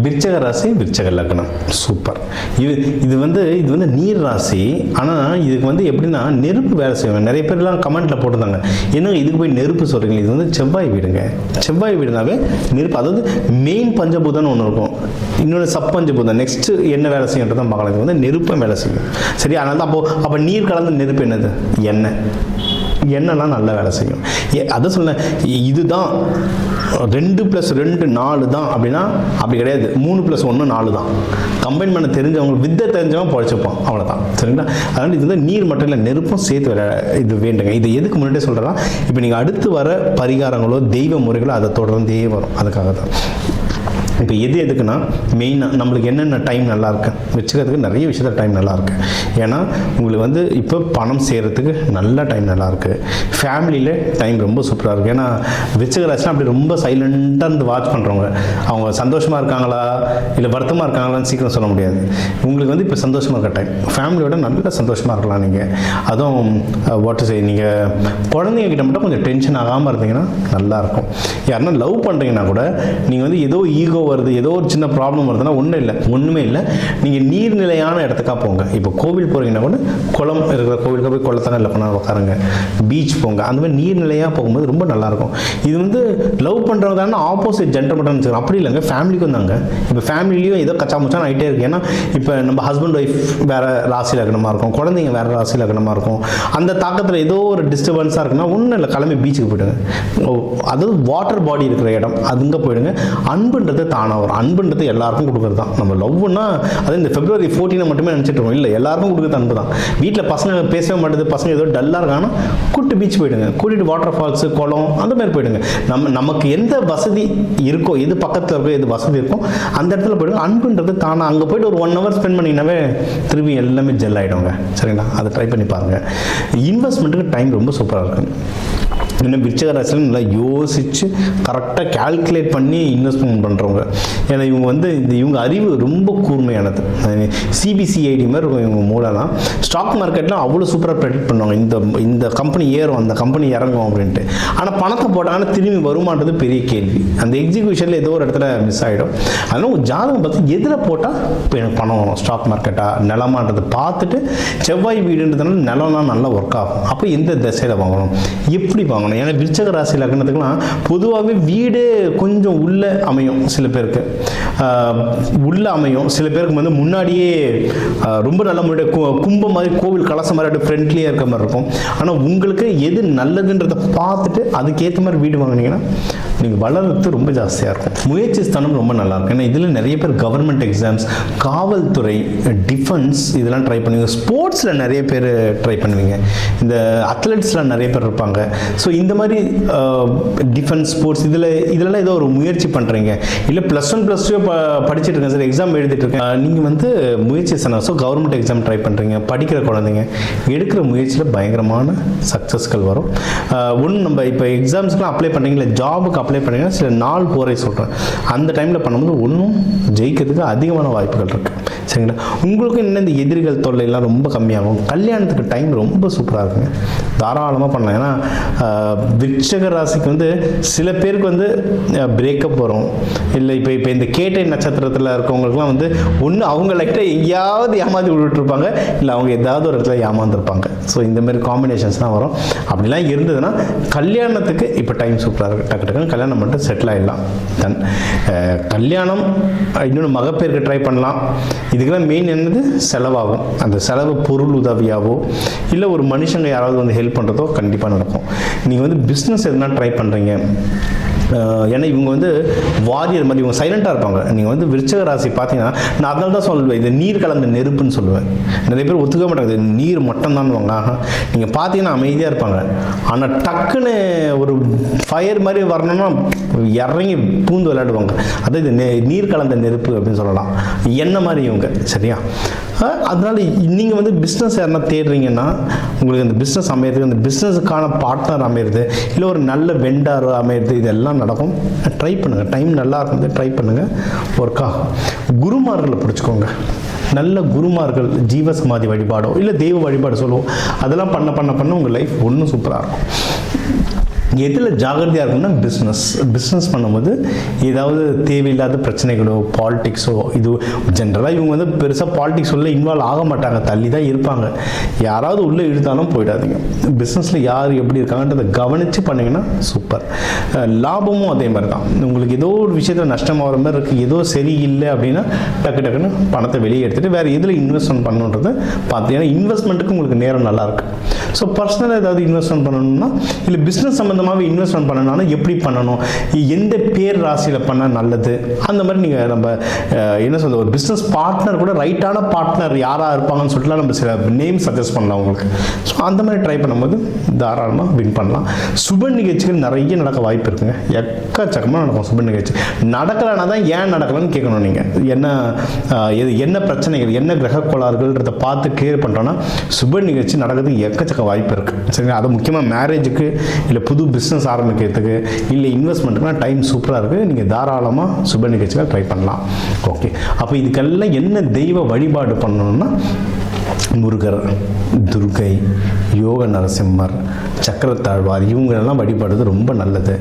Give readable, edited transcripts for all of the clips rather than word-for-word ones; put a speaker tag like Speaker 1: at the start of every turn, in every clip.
Speaker 1: விருச்சக ராசி, விருச்சக லக்னம். சூப்பர். இது வந்து நீர் ராசி. ஆனால் இதுக்கு வந்து எப்படின்னா நெருப்பு வேலை செய்வாங்க. நிறைய பேர்லாம் கமெண்ட்டில் போட்டிருந்தாங்க, என்னங்க இதுக்கு போய் நெருப்பு சொல்கிறீங்க. இது வந்து செவ்வாய் வீடுங்க. செவ்வாய் வீடுனாவே நெருப்பு. அதாவது மெயின் பஞ்சபூதம்னு ஒன்று இருக்கும், இன்னொன்று சப்பஞ்சபூதம். நெக்ஸ்ட் என்ன வேலை செய்யறது தான் பார்க்கலாம். இது வந்து நெருப்பை வேலை செய்யும். சரி, அதனால தான் அப்போ நீர் கலந்த நெருப்பு என்னது? எண்ணெய். எண்ணெய்லாம் நல்லா வேலை செய்யும். அதை சொல்ல, இதுதான் 2+2 4 தான் அப்படின்னா அப்படி கிடையாது. 3+1 4 தான். கம்பைன் பண்ண தெரிஞ்சவங்க, வித்தை தெரிஞ்சவங்க பழச்சிப்பான், அவ்வளோதான். சரிங்களா? அதனால் இது வந்து நீர் மட்டும் இல்லை, நெருப்பும் சேர்த்து இது வேண்டுங்க. இது எதுக்கு முன்னாடியே சொல்கிறேன்னா, இப்போ நீங்கள் அடுத்து வர பரிகாரங்களோ தெய்வ முறைகளோ அதை தொடர்ந்தே வரும். அதுக்காக தான். இப்போ எதுக்குன்னா மெயினாக நம்மளுக்கு என்னென்ன டைம் நல்லாயிருக்கு வச்சுக்கிறதுக்கு நிறைய விஷயத்தில் டைம் நல்லாயிருக்கு. ஏன்னா உங்களுக்கு வந்து இப்போ பணம் செய்கிறதுக்கு நல்ல டைம் நல்லாயிருக்கு. ஃபேமிலியில் டைம் ரொம்ப சூப்பராக இருக்குது. ஏன்னா விருச்சிக ராசினா அப்படி ரொம்ப சைலண்ட்டாக இருந்து வாட்ச் பண்ணுறவங்க, அவங்க சந்தோஷமாக இருக்காங்களா இல்லை வருத்தமாக இருக்காங்களான்னு சீக்கிரம் சொல்ல முடியாது. உங்களுக்கு வந்து இப்போ சந்தோஷமாக இருக்க டைம், ஃபேமிலியோட நல்ல சந்தோஷமாக இருக்கலாம். நீங்கள் அதுவும் வாட்டு செய்ய, நீங்கள் குழந்தைங்க கிட்ட மட்டும் கொஞ்சம் டென்ஷன் ஆகாமல் இருந்தீங்கன்னா நல்லாயிருக்கும். யாருன்னா லவ் பண்ணுறீங்கன்னா கூட நீங்கள் வந்து ஏதோ ஈகோ வருது, ஏதோ ஒரு சின்ன ப்ராப்ளம் வருதுன்னா ஒன்றுமே இல்லை. நீங்கள் நீர்நிலையான இடத்துக்காக போங்க. இப்போ கோவில் போகிறீங்கன்னா கூட குளம் இருக்கிற கோவிலுக்கு போய் குளத்தங்கல்ல பண்ண உட்காருங்க, பீச் போங்க. அந்த மாதிரி நீர்நிலையாக போகும்போது ரொம்ப நல்லாயிருக்கும். இது வந்து லவ் பண்ணுறவங்க தானே ஆப்போசிட் ஜென்டர் மட்டும் வச்சுக்கிறோம், அப்படி இல்லைங்க. ஃபேமிலிக்கு வந்தாங்க. இப்போ ஃபேமிலியும் ஏதோ கச்சா முச்சான்னு ஆகிட்டே இருக்கு. ஏன்னா இப்போ நம்ம ஹஸ்பண்ட் ஒய்ஃப் வேறு ராசி லக்னமாக இருக்கும், குழந்தைங்க வேறு ராசி லக்னமாக இருக்கும். அந்த தாக்கத்தில் ஏதோ ஒரு டிஸ்டர்பன்ஸாக இருக்குன்னா ஒன்றும் இல்லை, கிளம்பி பீச்சுக்கு போயிடுங்க. அதாவது வாட்டர் பாடி இருக்கிற இடம், அதுங்க போயிடுங்க. அன்புன்றது தானாக வரும். அன்புன்றது எல்லாருக்கும் கொடுக்குறது தான். நம்ம லவ்னா அது இந்த February 14 மட்டுமே நினச்சிட்டு இருக்கோம். இல்லை, எல்லாருக்கும் கொடுக்குறது அன்பு தான். வீட்டில் பசங்க பேசவே மாட்டேது, பசங்க ஏதோ டல்லாக இருக்காங்கன்னா கூட்டு பீச் போயிடுங்க, கூட்டிட்டு வாட்டர் ஃபால்ஸு, குளம், அந்த மாதிரி போயிடுங்க. நமக்கு எந்த வசதி இருக்கோ, எது பக்கத்தில் இருக்கோ, எது வசதி இருக்கோ அந்த இடத்துல போயிடுங்க. அன்புன்றது தானாக அங்கே போய்ட்டு ஒரு 1 hour ஸ்பெண்ட் பண்ணிங்கனாவே திரும்பி எல்லாமே ஜெல் ஆகிடுங்க. சரிங்களா? அதை ட்ரை பண்ணி பாருங்கள். இன்வெஸ்ட்மெண்ட்டுக்கு டைம் ரொம்ப சூப்பராக இருக்கும். இன்னும் விருச்சிக ராசியில் நல்லா யோசித்து கரெக்டாக கால்குலேட் பண்ணி இன்வெஸ்ட்மெண்ட் பண்ணுறவங்க. ஏன்னா இவங்க வந்து இவங்க அறிவு ரொம்ப கூர்மையானது. சிபிசிஐடி மாதிரி இருக்கும் இவங்க மூலலாம். ஸ்டாக் மார்க்கெட்டில் அவ்வளோ சூப்பராக ப்ரெடிக்ட் பண்ணுவாங்க, இந்த கம்பெனி ஏறும், அந்த கம்பெனி இறங்கும் அப்படின்ட்டு. ஆனால் பணத்தை போட்டாங்கன்னா திரும்பி வருமானது பெரிய கேள்வி. அந்த எக்ஸிக்யூஷனில் ஏதோ ஒரு இடத்துல மிஸ் ஆகிடும். அதனால் உங்கள் ஜாதகம் பார்த்து எதில் போட்டால் இப்போ எனக்கு பணம் வரும், ஸ்டாக் மார்க்கெட்டா நிலமான்றது பார்த்துட்டு, செவ்வாய் வீடுன்றதுனால நிலம்லாம் நல்லா ஒர்க் ஆகும். அப்போ எந்த திசையில் வாங்கணும், எப்படி வாங்கணும். ஏன்னா விருச்சிக ராசி லக்னத்துக்குலாம் பொதுவாகவே வீடு கொஞ்சம் உள்ள அமையும், சில பேருக்கு உள்ள அமையும், சில பேருக்கு வந்து முன்னாடியே ரொம்ப நல்ல முன்னாடி கும்பம் மாதிரி கோவில் கலசம் மாதிரி அப்படியே ஃப்ரெண்ட்லியாக இருக்க மாதிரி இருக்கும். ஆனால் உங்களுக்கு எது நல்லதுன்றதை பார்த்துட்டு அதுக்கேற்ற மாதிரி வீடு வாங்கினீங்கன்னா நீங்கள் வளர்றது ரொம்ப ஜாஸ்தியாக இருக்கும். முயற்சி ஸ்தானம் ரொம்ப நல்லாயிருக்கும். ஏன்னா இதில் நிறைய பேர் கவர்மெண்ட் எக்ஸாம்ஸ், காவல்துறை, டிஃபென்ஸ் இதெல்லாம் ட்ரை பண்ணுவீங்க. ஸ்போர்ட்ஸில் நிறைய பேர் ட்ரை பண்ணுவீங்க. இந்த அத்லெட்ஸ்லாம் நிறைய பேர் இருப்பாங்க. ஸோ இந்த மாதிரி டிஃபென்ஸ், ஸ்போர்ட்ஸ் இதெல்லாம் ஏதோ ஒரு முயற்சி பண்ணுறீங்க. இல்லை +1 +2 படிச்சுட்டு இருக்கேன் சார், எக்ஸாம் எழுதிட்டு இருக்கேன், நீங்கள் வந்து முயற்சி ஸ்தானம், ஸோ கவர்மெண்ட் எக்ஸாம் ட்ரை பண்ணுறீங்க, படிக்கிற குழந்தைங்க எடுக்கிற முயற்சியில் பயங்கரமான சக்ஸஸ்கள் வரும். ஒன்று நம்ம இப்போ எக்ஸாம்ஸ்க்குலாம் அப்ளை பண்ணுறீங்களா, ஜாபுக்கு அப்ளை பண்ணுறீங்கன்னா சில நாள் போரை சொல்கிறேன், அந்த டைமில் பண்ணும்போது ஒன்றும் ஜெயிக்கிறதுக்கு அதிகமான வாய்ப்புகள் இருக்குது. சரிங்களா? உங்களுக்கும் இன்னும் இந்த எதிரிகள் தொல்லையெல்லாம் ரொம்ப கம்மியாகும். கல்யாணத்துக்கு டைம் ரொம்ப சூப்பராக இருக்குங்க, தாராளமாக பண்ணலாம். ஏன்னா விருச்சிக ராசிக்கு வந்து சில பேருக்கு வந்து பிரேக்கப் வரும். இல்லை இப்போ இந்த கேட்டை நட்சத்திரத்தில் இருக்கவங்களுக்குலாம் வந்து ஒன்று அவங்க லைட்டாக எங்கேயாவது ஏமாற்றி விட்டுருப்பாங்க, இல்லை அவங்க ஏதாவது ஒரு இடத்துல ஏமாந்துருப்பாங்க. ஸோ இந்த மாதிரி காம்பினேஷன்ஸ்லாம் வரும். அப்படிலாம் இருந்ததுன்னா கல்யாணத்துக்கு இப்போ டைம் சூப்பராக இருக்குது. டக்கு கல்யாணம் மட்டும் செட்டில் ஆகிடலாம். தென் கல்யாணம் இன்னொன்று மகப்பேருக்கு ட்ரை பண்ணலாம். இதுக்கெல்லாம் மெயின் என்னது, செலவாகும். அந்த செலவு பொருள் உதவியாவோ இல்லை ஒரு மனுஷங்க யாராவது வந்து ஹெல்ப் பண்ணுறதோ கண்டிப்பாக நடக்கும். நீங்கள் வந்து பிஸ்னஸ் எதுனா ட்ரை பண்ணுறீங்க, ஏன்னா இவங்க வந்து வாரியர் மாதிரி இவங்க சைலண்ட்டாக இருப்பாங்க. நீங்கள் வந்து விருச்சிக ராசி பார்த்தீங்கன்னா, நான் அதனால தான் சொல்லுவேன் இது நீர் கலந்த நெருப்புன்னு சொல்லுவேன். நிறைய பேர் ஒத்துக்க மாட்டாங்க, இது நீர் மட்டும்தான் வாங்க. நீங்கள் பார்த்தீங்கன்னா அமைதியாக இருப்பாங்க, ஆனால் டக்குன்னு ஒரு ஃபயர் மாதிரி வரணும்னா இறங்கி பூந்து விளையாடுவாங்க. அதாவது இது நீர் கலந்த நெருப்பு அப்படின்னு சொல்லலாம். எண்ணெய் மாதிரி இவங்க. சரியா? அதனால் நீங்கள் வந்து பிஸ்னஸ் யாருன்னா தேடுறீங்கன்னா உங்களுக்கு அந்த பிஸ்னஸ் அமையிறது, அந்த பிஸ்னஸுக்கான பார்ட்னர் அமையிறது, இல்லை ஒரு நல்ல வெண்டார் அமையிறது, இதெல்லாம் நடக்கும். ட்ரை பண்ணுங்கள், டைம் நல்லா இருக்குது, ட்ரை பண்ணுங்கள், ஒர்க் ஆகும். குருமார்களை பிடிச்சிக்கோங்க. நல்ல குருமார்கள், ஜீவசமாதி வழிபாடோ இல்லை தெய்வ வழிபாடு சொல்லுவோம், அதெல்லாம் பண்ண உங்கள் லைஃப் ஒன்றும் சூப்பராக இருக்கும். எதில் ஜாகிரதையாக இருக்குன்னா பிஸ்னஸ் பண்ணும்போது ஏதாவது தேவையில்லாத பிரச்சனைகளோ பாலிடிக்ஸோ, இது ஜென்ரலாக இவங்க வந்து பெருசாக பாலிடிக்ஸ் உள்ள இன்வால்வ் ஆக மாட்டாங்க, தள்ளி தான் இருப்பாங்க. யாராவது உள்ளே இழுத்தாலும் போயிடாதீங்க. பிஸ்னஸில் யார் எப்படி இருக்காங்கன்றதை கவனித்து பண்ணிங்கன்னா சூப்பர். லாபமும் அதே மாதிரி தான். உங்களுக்கு ஏதோ ஒரு விஷயத்தில் நஷ்டமாகிற மாதிரி இருக்குது, ஏதோ சரியில்லை அப்படின்னா டக்குன்னு பணத்தை வெளியே எடுத்துகிட்டு வேறு எதில் இன்வெஸ்ட்மெண்ட் பண்ணணுன்றதை பார்த்து, ஏன்னா இன்வெஸ்ட்மெண்ட்டுக்கு உங்களுக்கு நேரம் நல்லாயிருக்கு. ஸோ பர்சனலாக ஏதாவது இன்வெஸ்ட்மெண்ட் பண்ணணும்னா, இல்லை பிஸ்னஸ் சம்மந்தமாகவே இன்வெஸ்ட்மெண்ட் பண்ணணும்னா எப்படி பண்ணணும், எந்த பேர் ராசியில் பண்ணால் நல்லது, அந்த மாதிரி நீங்கள் நம்ம என்ன சொல்கிறது, ஒரு பிஸ்னஸ் பார்ட்னர் கூட ரைட்டான பார்ட்னர் யாராக இருப்பாங்கன்னு சொல்லிட்டுலாம் நம்ம சில நேம் சஜஸ்ட் பண்ணலாம் உங்களுக்கு. ஸோ அந்த மாதிரி ட்ரை பண்ணும்போது தாராளமாக வின் பண்ணலாம். சுப நிகழ்ச்சிகள் நிறைய நடக்க வாய்ப்பு இருக்குங்க, எக்கச்சக்கமாக நடக்கும் சுப நிகழ்ச்சி. நடக்கலைன்னா தான் ஏன் நடக்கலன்னு கேட்கணும் நீங்கள். என்ன பிரச்சனைகள், என்ன கிரக கோளாறுகள்ன்றதை பார்த்து கிளியர் பண்ணுறோன்னா சுப நிகழ்ச்சி நடக்கிறதுக்கு எக்கச்சக்க வாய்ப்பு இருக்குது. சரிங்களா? அது முக்கியமாக மேரேஜுக்கு, இல்லை புது பிஸ்னஸ் ஆரம்பிக்கிறதுக்கு, இல்லை இன்வெஸ்ட்மெண்ட்டுக்குலாம் டைம் சூப்பராக இருக்குது. நீங்கள் தாராளமாக சுப நிகழ்ச்சிகள் ட்ரை பண்ணலாம். ஓகே, அப்போ இதுக்கெல்லாம் என்ன தெய்வ வழிபாடு பண்ணணும்னா, முருகர், துர்கை, யோக நரசிம்மர், சக்கரத்தாழ்வார், இவங்களெல்லாம் வழிபடுறது ரொம்ப நல்லது.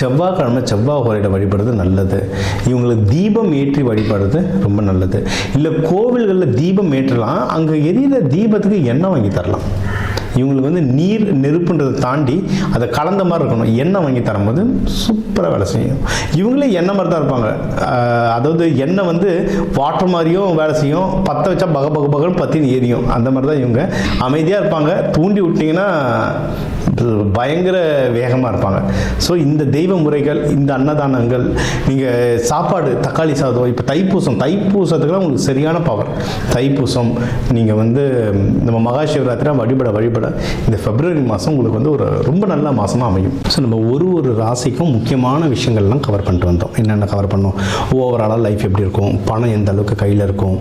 Speaker 1: செவ்வாய்க்கிழமை செவ்வாய் ஹோரையிட வழிபடுறது நல்லது. இவங்களுக்கு தீபம் ஏற்றி வழிபடுறது ரொம்ப நல்லது. இல்லை கோவில்களில் தீபம் ஏற்றலாம், அங்கே எரியிற தீபத்துக்கு எண்ணெய் வாங்கி தரலாம். இவங்களுக்கு வந்து நீர் நெருப்புன்றதை தாண்டி அதை கலந்த மாதிரி இருக்கணும். எண்ணெய் வாங்கி தரும்போது சூப்பராக வேலை செய்யும். இவங்களே எண்ணெய் மாதிரி தான் இருப்பாங்க. அதாவது எண்ணெய் வந்து வாட்டர் மாதிரியும் வேலை செய்யும், பற்ற வச்சா பகன்னு பற்றின்னு எரியும். அந்த மாதிரி தான் இவங்க அமைதியாக இருப்பாங்க. தூண்டி விட்டிங்கன்னா பயங்கர வேகமாக இருப்பாங்க. ஸோ இந்த தெய்வ முறைகள், இந்த அன்னதானங்கள், நீங்கள் சாப்பாடு, தக்காளி சாதம், இப்போ தைப்பூசத்துக்குலாம் உங்களுக்கு சரியான பவர். தைப்பூசம் நீங்கள் வந்து நம்ம மகாசிவராத்திரி வழிபட இந்த பிப்ரவரி மாதம் உங்களுக்கு வந்து ஒரு ரொம்ப நல்ல மாதமாக அமையும். ஸோ நம்ம ஒரு ராசிக்கும் முக்கியமான விஷயங்கள்லாம் கவர் பண்ணிட்டு வந்தோம். என்னென்ன கவர் பண்ணோம், ஓவராலாக லைஃப் எப்படி இருக்கும், பணம் எந்த அளவுக்கு கையில் இருக்கும்,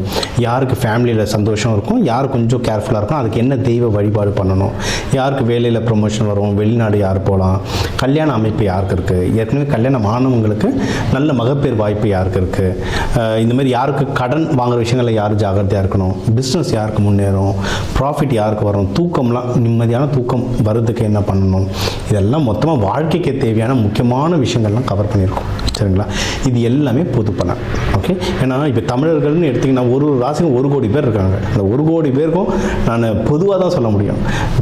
Speaker 1: யாருக்கு ஃபேமிலியில் சந்தோஷம் இருக்கும், யார் கொஞ்சம் கேர்ஃபுல்லாக இருக்கும், அதுக்கு என்ன தெய்வ வழிபாடு பண்ணணும், யாருக்கு வேலையில் ப்ரொமோஷன் வரும், வெளிநாடு யார் போகலாம், கல்யாண அமைப்பு யாருக்கு இருக்குது, ஏற்கனவே கல்யாணம் ஆனவங்களுக்கு நல்ல மகப்பேர் வாய்ப்பு யாருக்கு இருக்குது, இந்த மாதிரி யாருக்கு கடன் வாங்குகிற விஷயங்களில் யார் ஜாகிரதையாக இருக்கணும், பிஸ்னஸ் யாருக்கு முன்னேறும், ப்ராஃபிட் யாருக்கு வரும், தூக்கம்லாம் நிம்மதியான தூக்கம் வருதுக்கு என்ன பண்ணணும், இதெல்லாம் மொத்தமாக வாழ்க்கைக்கு தேவையான முக்கியமான விஷயங்கள்லாம் கவர் பண்ணியிருக்கோம். சரிங்களா? இது எல்லாமே பொது பலன். ஓகே, ஏன்னா இப்போ தமிழர்கள்னு எடுத்திங்கன்னா ஒரு ராசிக்கும் 1 கோடி பேர் இருக்காங்க. அந்த 1 கோடி பேருக்கும் நான் பொதுவாக தான் சொல்ல முடியும்.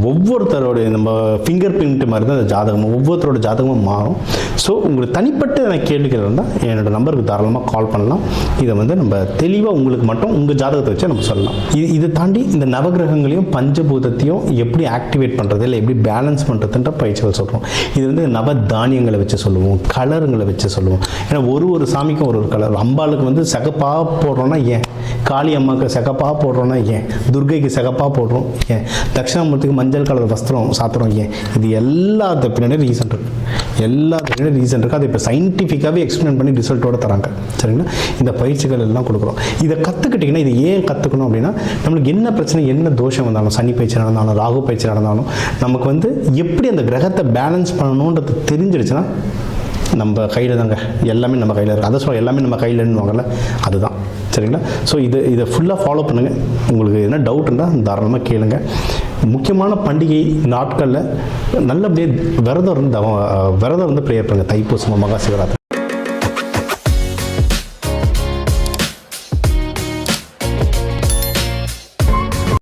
Speaker 1: ஒவ்வொருத்தரோடைய நம்ம ஃபிங்கர் பிரிண்ட் மாதிரி தான் அந்த ஜாதகமும், ஒவ்வொருத்தரோட ஜாதகமும் மாறும். ஸோ உங்களுக்கு தனிப்பட்ட எனக்கு கேள்விகள் இருந்தால் என்னோட நம்பருக்கு தாராளமாக கால் பண்ணலாம். இதை வந்து நம்ம தெளிவாக உங்களுக்கு மட்டும் உங்கள் ஜாதகத்தை வச்சு நம்ம சொல்லலாம். இதை தாண்டி இந்த நவகிரகங்களையும் பஞ்சபூதத்தையும் எப்படி ஆக்டிவேட் பண்ணுறது, இல்லை எப்படி பேலன்ஸ் பண்ணுறதுன்ற பயிற்சிகள் சொல்கிறோம். இது வந்து நவ தானியங்களை வச்சு சொல்லுவோம், கலருங்களை வச்சு சொல்லுவோம். ஏன்னா ஒரு சாமிக்கும் ஒரு கலர். அம்பாளுக்கு வந்து சிகப்பாக போடுறோன்னா ஏன், காளி அம்மாவுக்கு சிகப்பாக போடுறோன்னா ஏன், துர்கைக்கு சிகப்பாக போடுறோம் ஏன், தட்சிணாமூர்த்திக்கு மஞ்சள் கலர் வஸ்திரம் சாத்துறோம் ஏன், இது எல்லாத்த பின்னாடி ரீசன் இருக்குது. அதை இப்போ சயின்டிஃபிக்காகவே எக்ஸ்பிளைன் பண்ணி ரிசல்ட்டோட தராங்க. சரிங்களா? இந்த பயிற்சிகள் எல்லாம் கொடுக்குறோம். இதை கற்றுக்கிட்டிங்கன்னா, இதை ஏன் கற்றுக்கணும் அப்படின்னா, நம்மளுக்கு என்ன பிரச்சனை, என்ன தோஷம் வந்தாலும், சனி பயிற்சி நடந்தாலும், ராகு பயிற்சி நடந்தாலும், நமக்கு வந்து எப்படி அந்த கிரகத்தை பேலன்ஸ் பண்ணணுன்றது தெரிஞ்சிடுச்சுன்னா நம்ம கையில் தாங்க, எல்லாமே நம்ம கையில் இருக்குது. அதை சொல்ல எல்லாமே நம்ம கையில்னுவாங்கல்ல, அதுதான். சரிங்களா? ஸோ இதை ஃபுல்லாக ஃபாலோ பண்ணுங்கள். உங்களுக்கு என்ன டவுட் இருந்தால் தாராளமாக கேளுங்க. முக்கியமான பண்டிகை நாட்களில் நல்லபடியாக விரதம் இருந்து ப்ரேயர் பண்ணுங்கள். தைப்பூசம், மகா சிவராத்திரி.